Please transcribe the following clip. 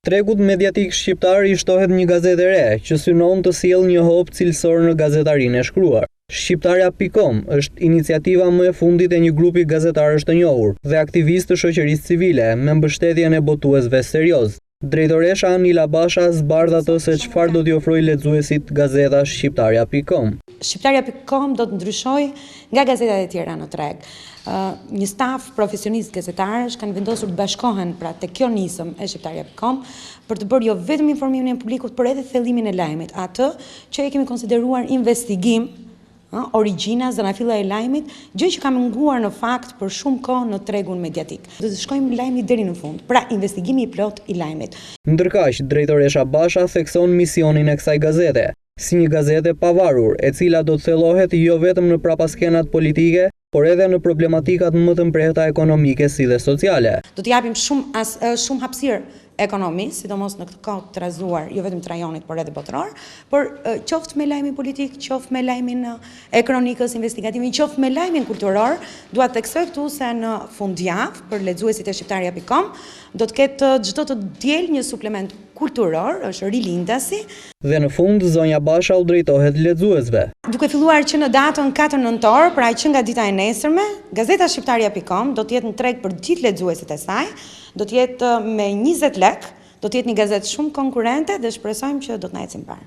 Tregut mediatik shqiptar i shtohet një gazetë e re, që synon të sjellë një hop cilësor në gazetarinë e shkruar. Shqiptarja.com është iniciativa më e fundit e një grupi gazetarësh të njohur dhe aktivistë të shoqërisë civile me mbështetjen e botuesve serioz. Drejtoresha Anila Basha zbardh atë se çfarë do t'i ofrojë lexuesit gazeta Shqiptarja.com. Shqiptarja.com do të ndryshojë nga gazetat e tjera në treg. Një staf profesionist gazetarësh kanë vendosur të bashkohen pra te kjo nisëm e Shqiptarja.com për të bërë jo vetëm informimin e publikut, por edhe thellimin e lajmit, atë që e kemi konsideruar investigim, origjina, zanafilla e lajmit, gjë që ka munguar në fakt për shumë kohë në tregun mediatik. Do të shkojmë lajmit deri në fund, pra investigimi i plot i lajmit. Ndërkaq, drejtoresha Basha thekson misionin e kësaj gazete, si një gazete pavarur, e cila do të thellohet jo vetëm në prapaskenat politike, por edhe në problematikat më të mprehta ekonomike si dhe sociale. Do të japim shumë hapësirë ekonomi, sidomos në këtë kohë të rrezuar, jo vetëm të rajonit, por edhe botëror, por qoftë me lajmin politik, qoftë me lajmin e kronikës investigative, qoftë me lajmin kulturor, dua të theksoj këtu se në fundjavë për lexuesit e Shqiptarja.com do të ketë çdo të diel një suplement kulturor, është rilindasi. Dhe në fund zonja Basha u drejtohet lexuesve. Duke filluar që në datën 4 nëntor, pra që nga dita e nesërme, gazeta Shqiptarja.com do të jetë në treg për gjithë lexuesit e saj, do të jetë me 20 lek, do të jetë një gazetë shumë konkurrente dhe shpresojmë që do të na ecim parë.